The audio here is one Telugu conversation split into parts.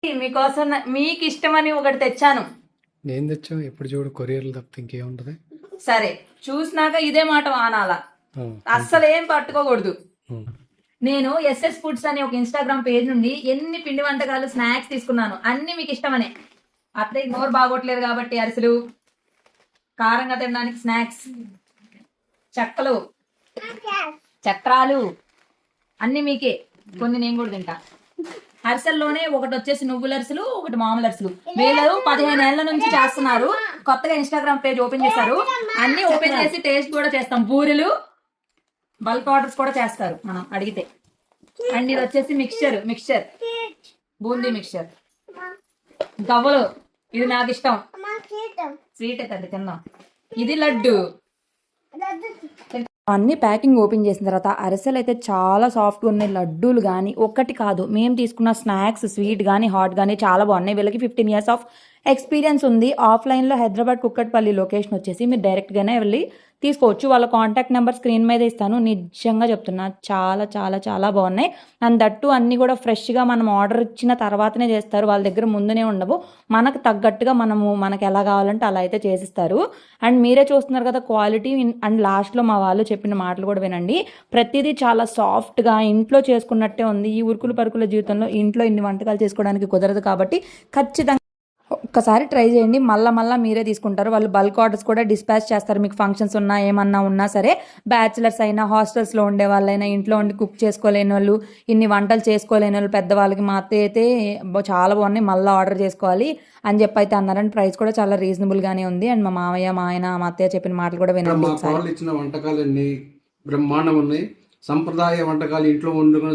మీకోసం మీకు ఇష్టమని ఒకటి తెచ్చాను. నేను తెచ్చావు ఎప్పుడు చూడు కొరియర్లు తప్పితే ఇంకేముంటది. సరే చూసినాక ఇదే మాట ఆనాల, అస్సలు ఏం పట్టుకోకూడదు. నేను ఎస్ఎస్ ఫుడ్స్ అనే ఒక ఇన్స్టాగ్రామ్ పేజ్ నుండి ఎన్ని పిండి వంటకాలు స్నాక్స్ తీసుకున్నాను, అన్ని మీకు ఇష్టమనే. అట్లే నోరు బాగోట్లేదు కాబట్టి అరిసెలు, కారంగా తినడానికి స్నాక్స్, చెక్కలు, చక్రాలు అన్ని మీకే, కొన్ని నేను కూడా తింటా. అరిసెల్లోనే ఒకటి వచ్చేసి నువ్వుల అరిసెలు, ఒకటి మామూలు అరిసెలు. వీళ్ళు 15 ఏళ్ల నుంచి చేస్తున్నారు. కొత్తగా ఇన్స్టాగ్రామ్ పేజ్ ఓపెన్ చేశారు. అన్ని ఓపెన్ చేసి టేస్ట్ కూడా చేస్తాం. పూరీలు బల్క్ ఆర్డర్స్ కూడా చేస్తారు మనం అడిగితే. అండ్ ఇది వచ్చేసి మిక్స్చర్ బూందీ మిక్స్చర్. గవ్వలు, ఇది నాకు ఇష్టం, స్వీట్ అయితే తిందాం. ఇది లడ్డు. అన్ని ప్యాకింగ్ ఓపెన్ చేసిన తర్వాత అరిసెలు అయితే చాలా సాఫ్ట్గా ఉన్నాయి. లడ్డూలు కానీ ఒక్కటి కాదు, మేము తీసుకున్న స్నాక్స్ స్వీట్ కానీ హాట్ కానీ చాలా బాగున్నాయి. వీళ్ళకి 15 years ఆఫ్ ఎక్స్పీరియన్స్ ఉంది. ఆఫ్లైన్లో హైదరాబాద్ కుక్కట్పల్లి లొకేషన్ వచ్చేసి మీరు డైరెక్ట్గానే వెళ్ళి తీసుకోవచ్చు. వాళ్ళ కాంటాక్ట్ నెంబర్ స్క్రీన్ మీద ఇస్తాను. నిజంగా చెప్తున్నా, చాలా చాలా చాలా బాగున్నాయి. అండ్ దట్టు అన్నీ కూడా ఫ్రెష్గా మనం ఆర్డర్ ఇచ్చిన తర్వాతనే చేస్తారు. వాళ్ళ దగ్గర ముందునే ఉండవు. మనకు తగ్గట్టుగా మనకు ఎలా కావాలంటే అలా అయితే చేసిస్తారు. అండ్ మీరే చూస్తున్నారు కదా క్వాలిటీ. అండ్ లాస్ట్లో మా వాళ్ళు చెప్పిన మాటలు కూడా వినండి. ప్రతిదీ చాలా సాఫ్ట్గా ఇంట్లో చేసుకున్నట్టే ఉంది. ఈ ఉరుకుల పరుకుల జీవితంలో ఇంట్లో ఇన్ని వంటకాలు చేసుకోవడానికి కుదరదు కాబట్టి ఖచ్చితంగా ఒక్కసారి ట్రై చేయండి. మళ్ళా మీరే తీసుకుంటారు. వాళ్ళు బల్క్ ఆర్డర్స్ కూడా డిస్పాచ్ చేస్తారు. మీకు ఫంక్షన్స్ ఉన్నా ఏమన్నా ఉన్నా సరే, బ్యాచిలర్స్ అయినా హాస్టల్స్లో ఉండే వాళ్ళైనా, ఇంట్లో ఉండి కుక్ చేసుకోలేని వాళ్ళు, ఇన్ని వంటలు చేసుకోలేని వాళ్ళు, పెద్దవాళ్ళకి మా అత్తయ్య అయితే చాలా బాగున్నాయి, మళ్ళీ ఆర్డర్ చేసుకోవాలి అని చెప్పి అయితే అన్నారని. ప్రైస్ కూడా చాలా రీజనబుల్గానే ఉంది. అండ్ మా మామయ్య, మా ఆయన, మా అత్తయ్య చెప్పిన మాటలు కూడా వినండి. ఇచ్చిన వంటకాలన్నీ బ్రహ్మాండం ఉన్నాయి. సంప్రదాయ వంటకాలు ఇంట్లో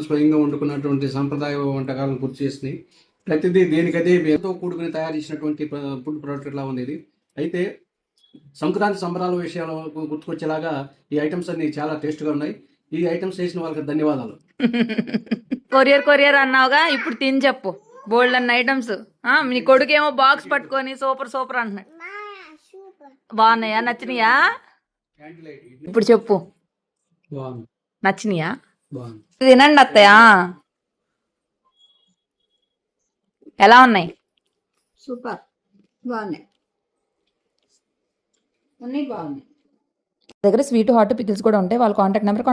స్వయంగా వండుకున్నటువంటి సంప్రదాయ వంటకాలను గుర్తు చేసినాయి. ప్రతిదీ దేనికదే ఎంతో కూడుకుని తయారు చేసినటువంటి ఫుడ్ ప్రోడక్ట్ లా ఉంది ఇది. అయితే సంక్రాంతి సంబరాల విషయాలు గుర్తుకొచ్చేలాగా ఈ ఐటమ్స్ అన్ని చాలా టేస్ట్గా ఉన్నాయి. ఈ ఐటమ్స్ చేసిన వాళ్ళకి ధన్యవాదాలు. కొరియర్ అన్నావుగా, ఇప్పుడు తిని చెప్పు. బోల్డ్ అన్న ఐటమ్స్. మీ కొడుకేమో బాక్స్ పట్టుకొని సూపర్ అంటున్నాడు. బాగున్నాయా? నచ్చినాయా? ఇప్పుడు చెప్పు, నచ్చినాయా? తినండి అత్తయ్య. ఎలా ఉన్నాయి? సూపర్, బాగున్నాయి. దగ్గర స్వీట్ హాట్ పికిల్స్ కూడా ఉంటాయి. వాళ్ళ కాంటాక్ట్ నెంబర్